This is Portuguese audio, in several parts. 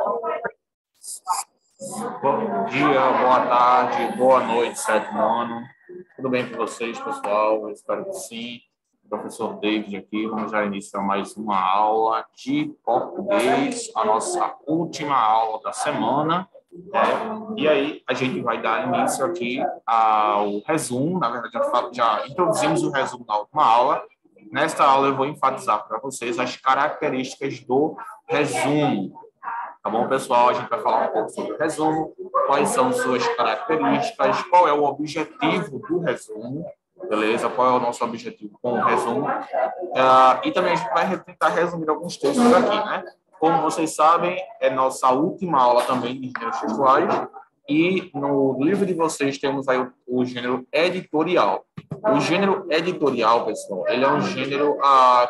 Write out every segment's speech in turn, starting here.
Bom dia, boa tarde, boa noite, sétimo ano. Tudo bem com vocês, pessoal? Eu espero que sim. Professor David aqui, vamos já iniciar mais uma aula de português, a nossa última aula da semana. E aí, a gente vai dar início aqui ao resumo. Na verdade, já introduzimos o resumo na última aula. Nesta aula, eu vou enfatizar para vocês as características do resumo. Tá bom, pessoal? A gente vai falar um pouco sobre o resumo, quais são suas características, qual é o objetivo do resumo, beleza? Qual é o nosso objetivo com o resumo. E também a gente vai tentar resumir alguns textos aqui, né? Como vocês sabem, é nossa última aula também de gêneros textuais, e no livro de vocês temos aí o gênero editorial. O gênero editorial, pessoal, ele é um gênero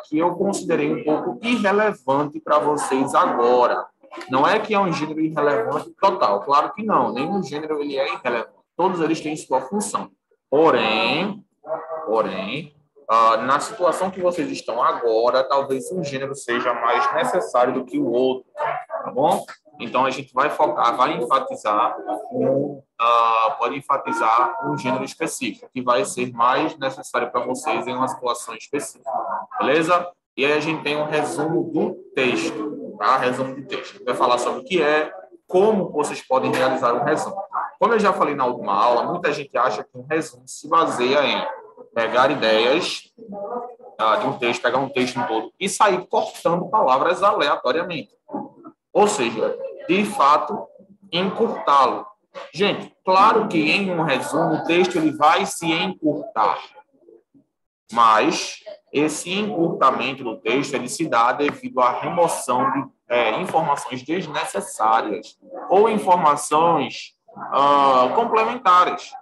que eu considerei um pouco irrelevante para vocês agora. Não é que é um gênero irrelevante total, claro que não. Nenhum gênero ele é irrelevante. Todos eles têm sua função. Porém, na situação que vocês estão agora, talvez um gênero seja mais necessário do que o outro, tá bom? Então, a gente vai focar, pode enfatizar um gênero específico, que vai ser mais necessário para vocês em uma situação específica, beleza? E aí a gente tem um resumo do texto, tá? Resumo do texto. Vai falar sobre o que é, como vocês podem realizar um resumo. Como eu já falei na última aula, muita gente acha que um resumo se baseia em pegar ideias de um texto, pegar um texto todo e sair cortando palavras aleatoriamente. Ou seja, de fato, encurtá-lo. Gente, claro que em um resumo o texto ele vai se encurtar, mas esse encurtamento do texto ele se dá devido à remoção de informações desnecessárias ou informações complementares.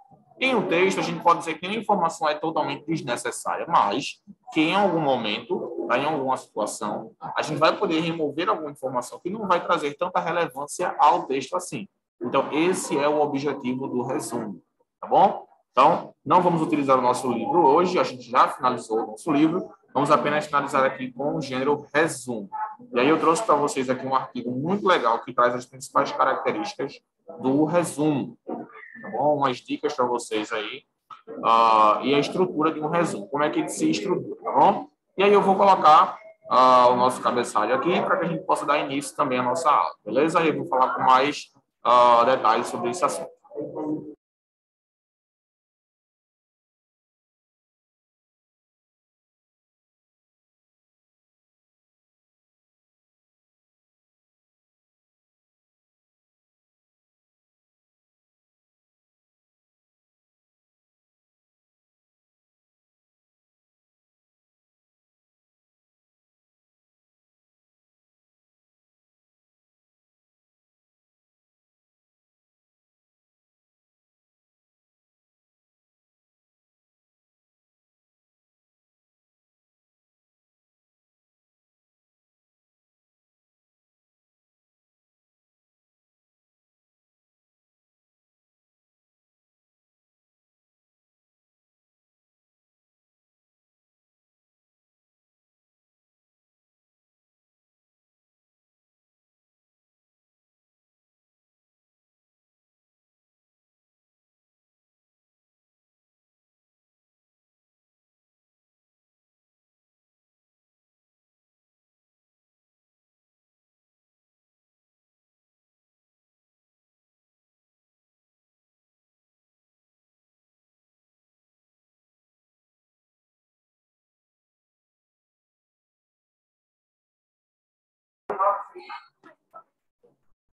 Em um texto, a gente pode dizer que a informação é totalmente desnecessária, mas que em algum momento, em alguma situação, a gente vai poder remover alguma informação que não vai trazer tanta relevância ao texto assim. Então, esse é o objetivo do resumo, tá bom? Então, não vamos utilizar o nosso livro hoje, a gente já finalizou o nosso livro, vamos apenas finalizar aqui com o gênero resumo. E aí eu trouxe para vocês aqui um artigo muito legal que traz as principais características do resumo, tá bom? Umas dicas para vocês aí, e a estrutura de um resumo, como é que se estrutura, tá bom? E aí eu vou colocar o nosso cabeçalho aqui para que a gente possa dar início também à nossa aula, beleza? Aí eu vou falar com mais detalhes sobre esse assunto.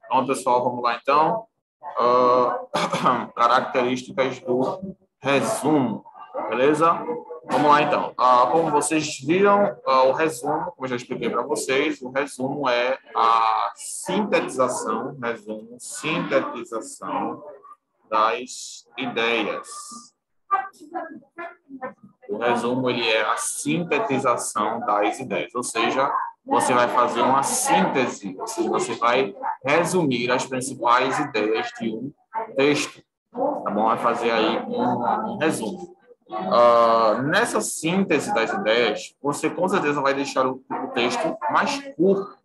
Então, pessoal, vamos lá então. Características do resumo, beleza? Vamos lá então. Como vocês viram, o resumo, como eu já expliquei para vocês, o resumo é a sintetização, sintetização das ideias. O resumo ele é a sintetização das ideias, ou seja, você vai fazer uma síntese, você vai resumir as principais ideias de um texto, tá bom? Vai fazer aí um resumo. Nessa síntese das ideias, você com certeza vai deixar o texto mais curto,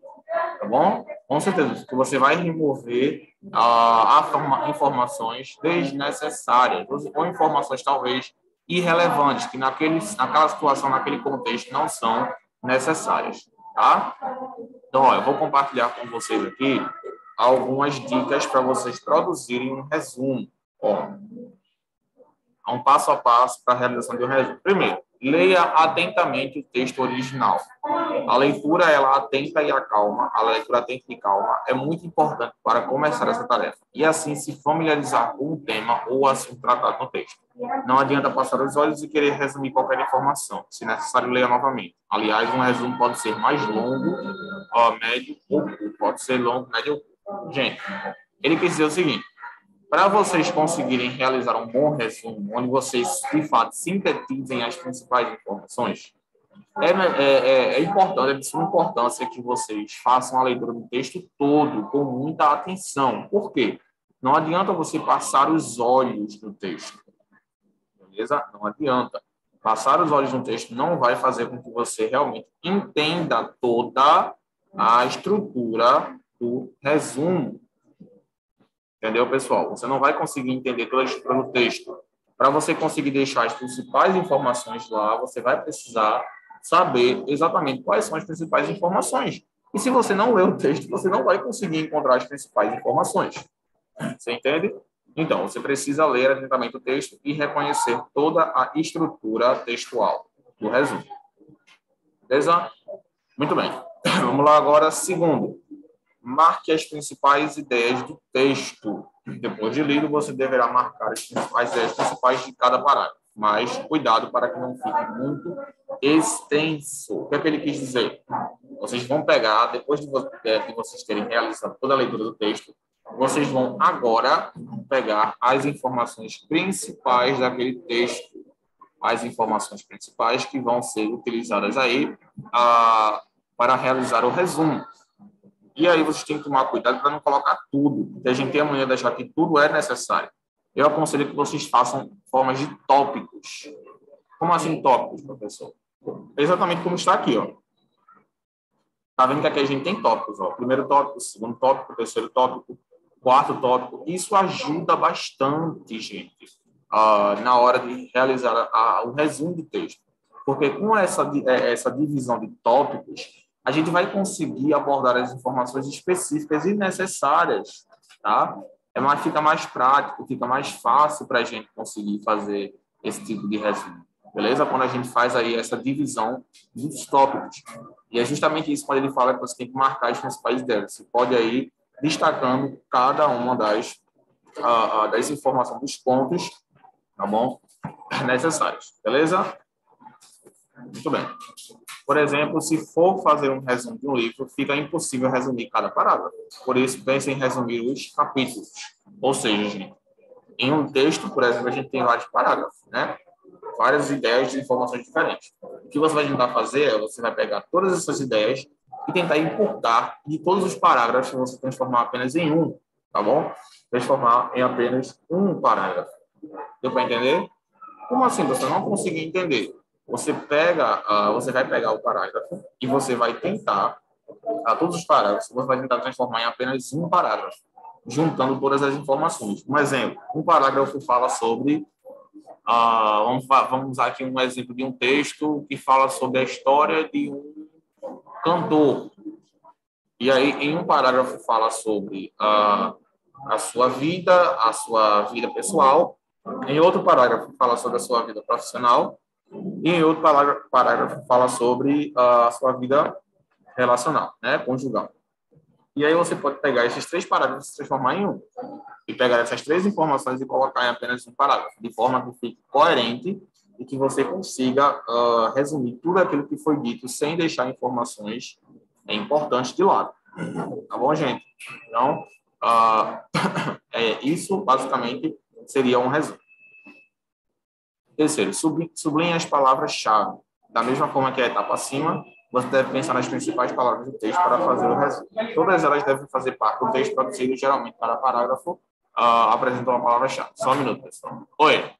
tá bom? Com certeza, que você vai remover informações desnecessárias, ou informações talvez irrelevantes, que naquela situação, naquele contexto, não são necessárias, tá? Então, ó, eu vou compartilhar com vocês aqui algumas dicas para vocês produzirem um resumo. Ó, há um passo a passo para a realização de um resumo. Primeiro, leia atentamente o texto original. A leitura, ela atenta e acalma, a leitura atenta e calma é muito importante para começar essa tarefa. E assim se familiarizar com o tema ou assunto tratado no texto. Não adianta passar os olhos e querer resumir qualquer informação. Se necessário, leia novamente. Aliás, um resumo pode ser mais longo, médio ou curto. Pode ser longo, médio ou curto. Gente, ele quis dizer o seguinte: para vocês conseguirem realizar um bom resumo, onde vocês, de fato, sintetizem as principais informações, é importante, é de suma importância que vocês façam a leitura do texto todo com muita atenção. Por quê? Não adianta você passar os olhos no texto, beleza? Não adianta. Passar os olhos no texto não vai fazer com que você realmente entenda toda a estrutura do resumo. Entendeu, pessoal? Você não vai conseguir entender toda a estrutura do texto. Para você conseguir deixar as principais informações lá, você vai precisar saber exatamente quais são as principais informações. E se você não lê o texto, você não vai conseguir encontrar as principais informações. Você entende? Então, você precisa ler atentamente o texto e reconhecer toda a estrutura textual do resumo. Beleza? Muito bem. Vamos lá agora, segundo. Marque as principais ideias do texto. Depois de lido, você deverá marcar as ideias principais de cada parágrafo. Mas cuidado para que não fique muito extenso. O que é que ele quis dizer? Vocês vão pegar, depois de vocês terem realizado toda a leitura do texto, vocês vão agora pegar as informações principais daquele texto. As informações principais que vão ser utilizadas aí para realizar o resumo. E aí vocês têm que tomar cuidado para não colocar tudo, porque a gente tem a mania de achar que tudo é necessário. Eu aconselho que vocês façam formas de tópicos. Como assim tópicos, professor? Exatamente como está aqui, ó. Tá vendo que aqui a gente tem tópicos, ó. Primeiro tópico, segundo tópico, terceiro tópico, quarto tópico. Isso ajuda bastante, gente, na hora de realizar o resumo do texto. Porque com essa divisão de tópicos, a gente vai conseguir abordar as informações específicas e necessárias, tá? Fica mais prático, fica mais fácil para a gente conseguir fazer esse tipo de resumo, beleza? Quando a gente faz aí essa divisão dos tópicos. E é justamente isso quando ele fala que você tem que marcar as principais ideias. Você pode aí destacando cada uma das informações, dos pontos, tá bom? Necessários, beleza? Muito bem. Por exemplo, se for fazer um resumo de um livro, fica impossível resumir cada parágrafo. Por isso, pense em resumir os capítulos. Ou seja, gente, em um texto, por exemplo, a gente tem vários parágrafos, né? Várias ideias de informações diferentes. O que você vai tentar fazer é você vai pegar todas essas ideias e tentar encurtar de todos os parágrafos, você transformar apenas em um, tá bom? Transformar em apenas um parágrafo. Deu para entender? Como assim você não conseguir entender? Você vai pegar o parágrafo e você vai tentar, todos os parágrafos, você vai tentar transformar em apenas um parágrafo, juntando todas as informações. Um exemplo, um parágrafo fala sobre, vamos usar aqui um exemplo de um texto que fala sobre a história de um cantor. E aí, em um parágrafo fala sobre a sua vida pessoal. Em outro parágrafo fala sobre a sua vida profissional. E em outro parágrafo fala sobre a sua vida relacional, né, conjugal. E aí você pode pegar esses três parágrafos e se transformar em um. E pegar essas três informações e colocar em apenas um parágrafo, de forma que fique coerente e que você consiga resumir tudo aquilo que foi dito sem deixar informações importantes de lado. Tá bom, gente? Então, isso basicamente seria um resumo. Terceiro, sublinhe as palavras-chave. Da mesma forma que a etapa acima, você deve pensar nas principais palavras do texto para fazer o resumo. Todas elas devem fazer parte do texto produzido, geralmente cada parágrafo apresenta uma palavra-chave. Só um minuto, pessoal. Oi.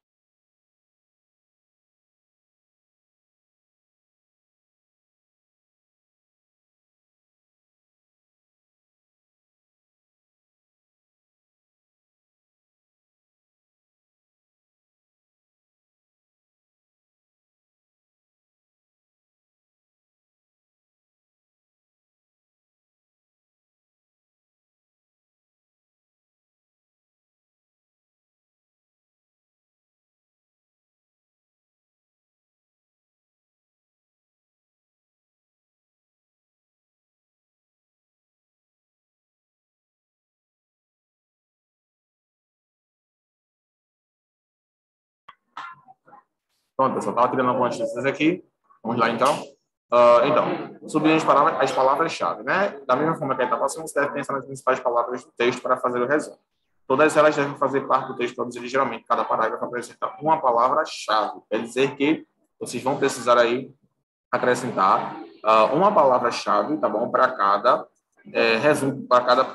Pronto, pessoal, estava tirando algumas listas aqui. Vamos lá, então. Então, subindo as palavras-chave, né? Da mesma forma que a etapa passando, você deve pensar nas principais palavras do texto para fazer o resumo. Todas elas devem fazer parte do texto produzido. Geralmente, cada parágrafo apresenta uma palavra-chave. Quer dizer que vocês vão precisar aí acrescentar uma palavra-chave, tá bom? Para cada resumo, para cada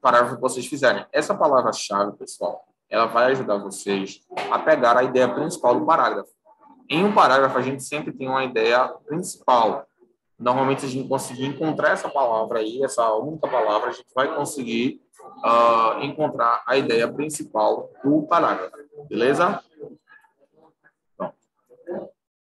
parágrafo que vocês fizerem. Essa palavra-chave, pessoal, ela vai ajudar vocês a pegar a ideia principal do parágrafo. Em um parágrafo, a gente sempre tem uma ideia principal. Normalmente, a gente conseguir encontrar essa palavra aí, essa única palavra, a gente vai conseguir encontrar a ideia principal do parágrafo. Beleza? Então,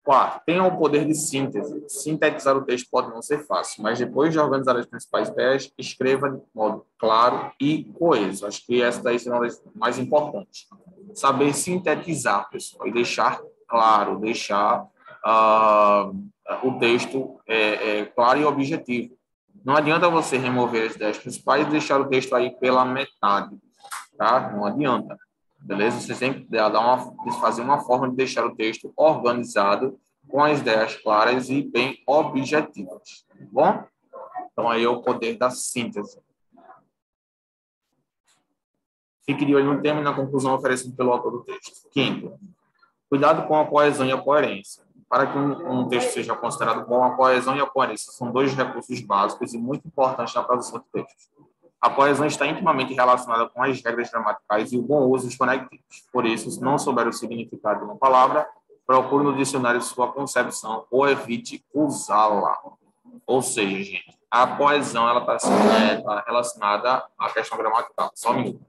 4. Tenha o poder de síntese. Sintetizar o texto pode não ser fácil, mas depois de organizar as principais ideias, escreva de modo claro e coeso. Acho que essa daí é uma das mais importantes. Saber sintetizar, pessoal, e deixar claro, deixar o texto claro e objetivo. Não adianta você remover as ideias principais e deixar o texto aí pela metade, tá? Não adianta. Beleza? Você tem que fazer uma forma de deixar o texto organizado, com as ideias claras e bem objetivas. Tá bom? Então, aí é o poder da síntese. Fique de olho no tema e na conclusão oferecida pelo autor do texto. 5. Cuidado com a coesão e a coerência. Para que um texto seja considerado bom, a coesão e a coerência são dois recursos básicos e muito importantes na produção de textos. A coesão está intimamente relacionada com as regras gramaticais e o bom uso dos conectivos. Por isso, se não souber o significado de uma palavra, procure no dicionário sua concepção ou evite usá-la. Ou seja, gente, a coesão está relacionada à questão gramatical. Só um minuto.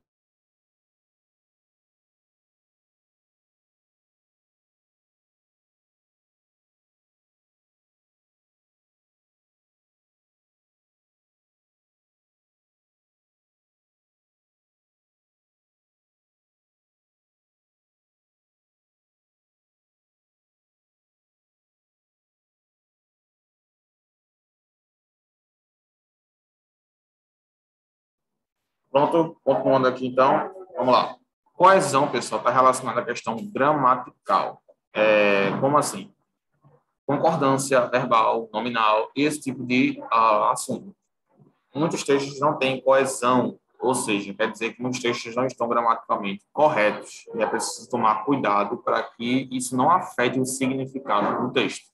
Pronto, continuando aqui então, vamos lá. Coesão, pessoal, está relacionada à questão gramatical. Como assim? Concordância verbal, nominal, esse tipo de assunto. Muitos textos não têm coesão, ou seja, quer dizer que muitos textos não estão gramaticalmente corretos. E é preciso tomar cuidado para que isso não afete o significado do texto.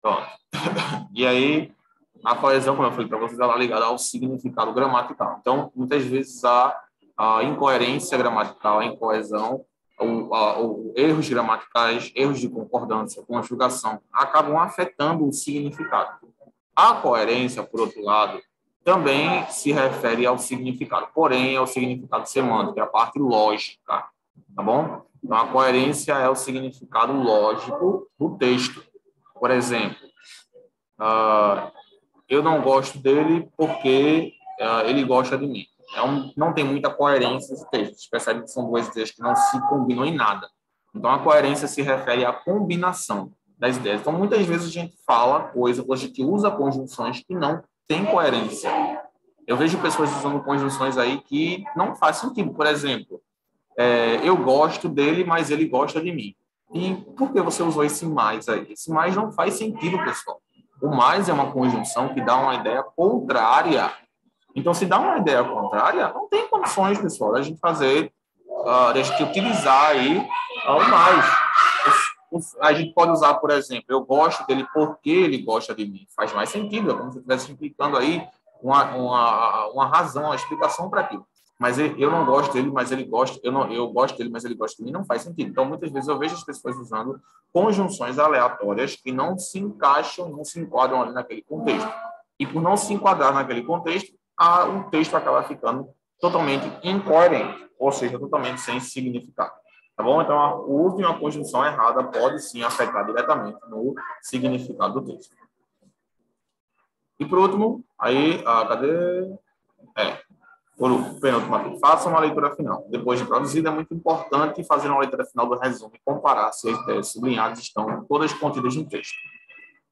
Pronto. E aí, a coesão, como eu falei para vocês, ela é ligada ao significado gramatical. Então, muitas vezes a incoerência gramatical, a incoesão, erros gramaticais, erros de concordância, conjugação, acabam afetando o significado. A coerência, por outro lado, também se refere ao significado, porém é o significado semântico, é a parte lógica, tá bom? Então, a coerência é o significado lógico do texto. Por exemplo, eu não gosto dele porque ele gosta de mim. Não tem muita coerência esse texto. Você percebe que são duas ideias que não se combinam em nada. Então, a coerência se refere à combinação das ideias. Então, muitas vezes a gente fala coisas, a gente usa conjunções que não têm coerência. Eu vejo pessoas usando conjunções aí que não faz sentido. Por exemplo, eu gosto dele, mas ele gosta de mim. E por que você usou esse mais aí? Esse mais não faz sentido, pessoal. O mais é uma conjunção que dá uma ideia contrária. Então, se dá uma ideia contrária, não tem condições, pessoal, da gente fazer, da gente utilizar aí o mais. A gente pode usar, por exemplo, eu gosto dele porque ele gosta de mim. Faz mais sentido, é como se estivesse implicando aí uma razão, uma explicação para aquilo. Mas eu não gosto dele, mas ele gosta, eu gosto dele, mas ele gosta de mim, não faz sentido. Então, muitas vezes eu vejo as pessoas usando conjunções aleatórias que não se encaixam, não se enquadram ali naquele contexto. E por não se enquadrar naquele contexto, o texto acaba ficando totalmente incoerente, ou seja, totalmente sem significado. Tá bom? Então, o uso de uma conjunção errada pode sim afetar diretamente no significado do texto. E por último, aí, cadê? Penúltimo aqui, faça uma leitura final. Depois de produzida, é muito importante fazer uma leitura final do resumo e comparar se as ideias sublinhadas estão todas contidas no texto.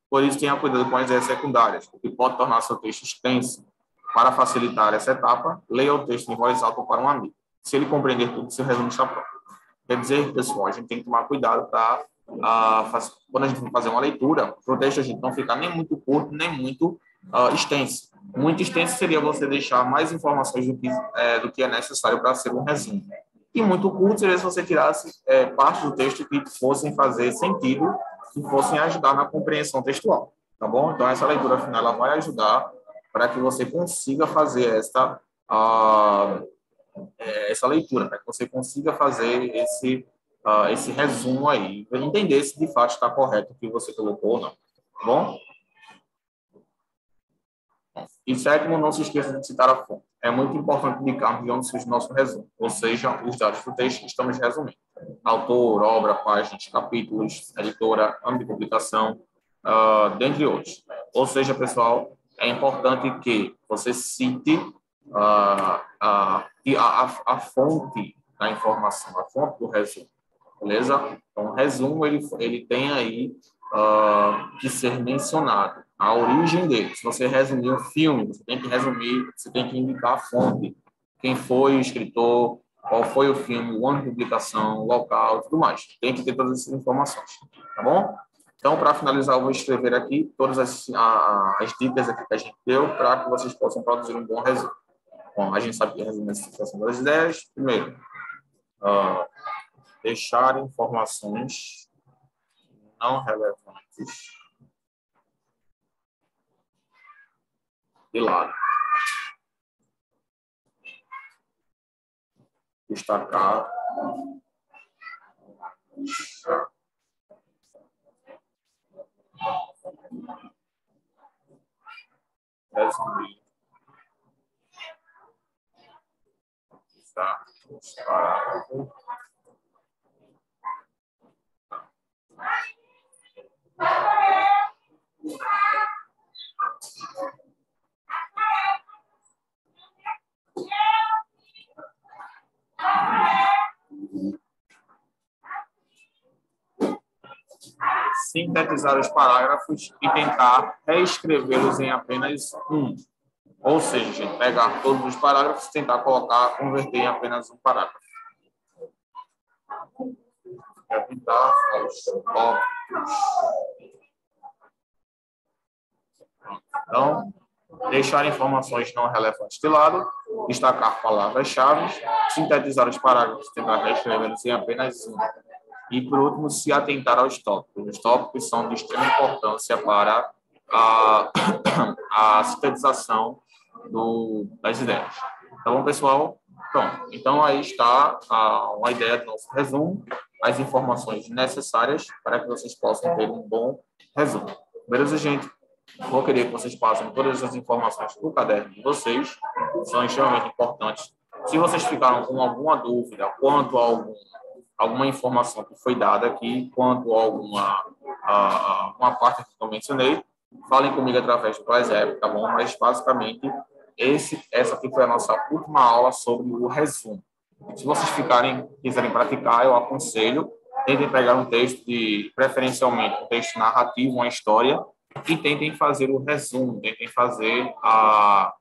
Por isso, tenha cuidado com as ideias secundárias, o que pode tornar seu texto extenso. Para facilitar essa etapa, leia o texto em voz alta para um amigo. Se ele compreender tudo, seu resumo está pronto. Quer dizer, pessoal, a gente tem que tomar cuidado para, quando a gente for fazer uma leitura, para o texto a gente não ficar nem muito curto, nem muito extenso. Muito extenso seria você deixar mais informações do que é necessário para ser um resumo. E muito curto seria se você tirasse partes do texto que fossem fazer sentido, que fossem ajudar na compreensão textual. Tá bom? Então, essa leitura final ela vai ajudar para que você consiga fazer essa leitura, para que você consiga fazer esse resumo aí, para entender se de fato está correto o que você colocou ou não. Tá bom? E sétimo, não se esqueça de citar a fonte. É muito importante indicarmos de onde surge o nosso resumo, ou seja, os dados do texto que estamos resumindo. Autor, obra, páginas, capítulos, editora, ano de publicação, dentre outros. Ou seja, pessoal, é importante que você cite a fonte da informação, a fonte do resumo, beleza? Então, o resumo, ele tem aí que ser mencionado, a origem dele. Se você resumir um filme, você tem que resumir, você tem que indicar a fonte, quem foi o escritor, qual foi o filme, o ano de publicação, o local, tudo mais. Tem que ter todas essas informações, tá bom? Então, para finalizar, eu vou escrever aqui todas as dicas aqui que a gente deu para que vocês possam produzir um bom resumo. Bom, a gente sabe que resumo é a situação das ideias. Primeiro, deixar informações não relevantes de lado. Destacar resumir os parágrafos sintetizar os parágrafos e tentar reescrevê-los em apenas um. Ou seja, pegar todos os parágrafos e tentar converter em apenas um parágrafo. Evitar os tópicos. Então, deixar informações não relevantes de lado, destacar palavras-chave, sintetizar os parágrafos e tentar reescrevê-los em apenas um. E, por último, se atentar aos tópicos. Os tópicos são de extrema importância para a sintetização das ideias. Tá bom, pessoal? Pronto. Então, aí está uma ideia do nosso resumo, as informações necessárias para que vocês possam ter um bom resumo. Beleza, gente? Vou querer que vocês passem todas as informações para o caderno de vocês, são extremamente importantes. Se vocês ficaram com alguma dúvida quanto a alguma informação que foi dada aqui, quanto a uma parte que eu mencionei, falem comigo através do WhatsApp, tá bom? Mas, basicamente, essa aqui foi a nossa última aula sobre o resumo. Se vocês quiserem praticar, eu aconselho, tentem pegar um texto, preferencialmente um texto narrativo, uma história, e tentem fazer o resumo, tentem fazer a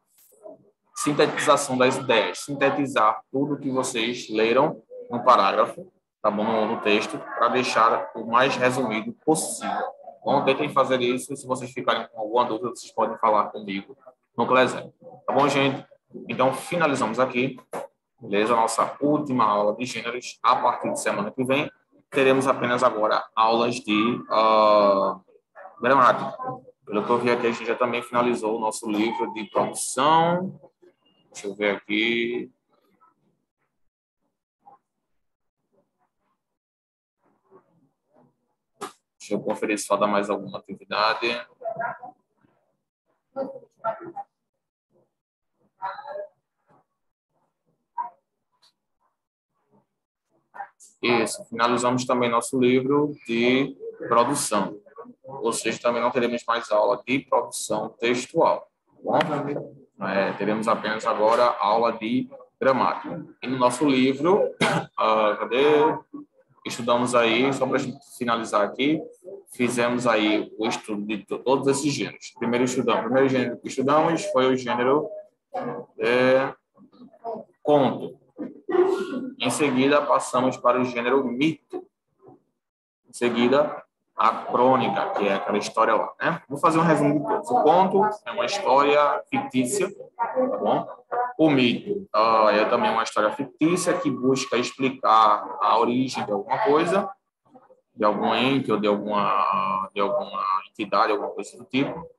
sintetização das ideias, sintetizar tudo que vocês leram no parágrafo, tá bom, no texto, para deixar o mais resumido possível. Bom, tentem fazer isso, e se vocês ficarem com alguma dúvida, vocês podem falar comigo no Clésio. Tá bom, gente? Então, finalizamos aqui, beleza? Nossa última aula de gêneros. A partir de semana que vem, teremos apenas agora aulas de gramática. Pelo que eu vi aqui, a gente já também finalizou o nosso livro de produção. Deixa eu ver aqui. Deixa eu conferir se falta mais alguma atividade. Isso, finalizamos também nosso livro de produção. Ou seja, também não teremos mais aula de produção textual. Tá bom? Teremos apenas agora a aula de gramática. E no nosso livro, estudamos aí, só para finalizar aqui, fizemos aí o estudo de todos esses gêneros. O primeiro gênero que estudamos foi o gênero conto. Em seguida, passamos para o gênero mito. Em seguida, a crônica, que é aquela história lá, né? Vou fazer um resumo de todos. O conto é uma história fictícia, tá bom? O mito é também uma história fictícia que busca explicar a origem de alguma coisa, de algum ente ou de alguma entidade, alguma coisa do tipo.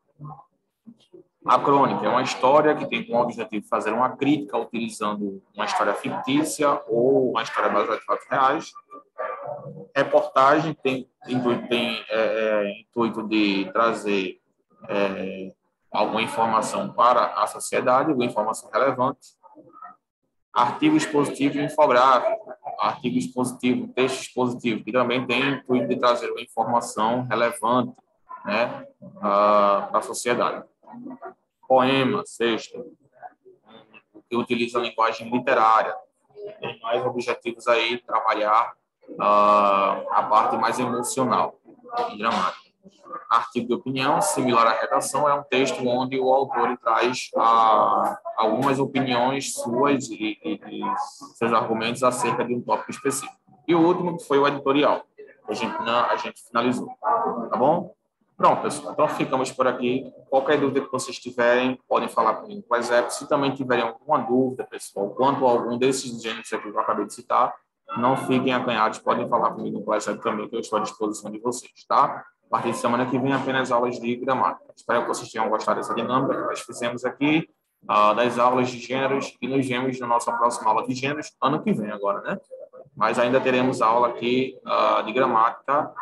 A crônica é uma história que tem como objetivo fazer uma crítica utilizando uma história fictícia ou uma história baseada em fatos reais. Reportagem tem intuito de trazer alguma informação para a sociedade, alguma informação relevante. Artigo expositivo e infográfico. Artigo expositivo, texto expositivo, que também tem intuito de trazer uma informação relevante, né, para a sociedade. Poema, sexto, que utiliza a linguagem literária. Tem mais objetivos aí, trabalhar a parte mais emocional e dramática. Artigo de opinião, similar à redação, é um texto onde o autor traz algumas opiniões suas e seus argumentos acerca de um tópico específico. E o último foi o editorial, que a gente finalizou. Tá bom? Pronto, pessoal. Então, ficamos por aqui. Qualquer dúvida que vocês tiverem, podem falar comigo com o WhatsApp. Se também tiverem alguma dúvida, pessoal, quanto a algum desses gêneros aqui que eu acabei de citar, não fiquem acanhados, podem falar comigo no WhatsApp também, que eu estou à disposição de vocês, tá? A partir de semana que vem, apenas aulas de gramática. Espero que vocês tenham gostado dessa dinâmica que nós fizemos aqui, das aulas de gêneros, e nos vemos na nossa próxima aula de gêneros, ano que vem agora, né? Mas ainda teremos aula aqui de gramática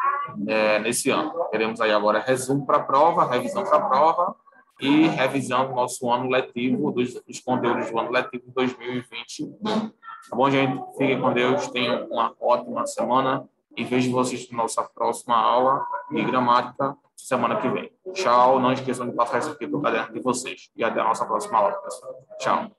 nesse ano. Teremos aí agora resumo para a prova, revisão para a prova e revisão do nosso ano letivo, dos conteúdos do ano letivo 2021. Tá bom, gente? Fiquem com Deus, tenham uma ótima semana e vejo vocês na nossa próxima aula de gramática semana que vem. Tchau, não esqueçam de passar isso aqui para o caderno de vocês. E até a nossa próxima aula, pessoal. Tchau.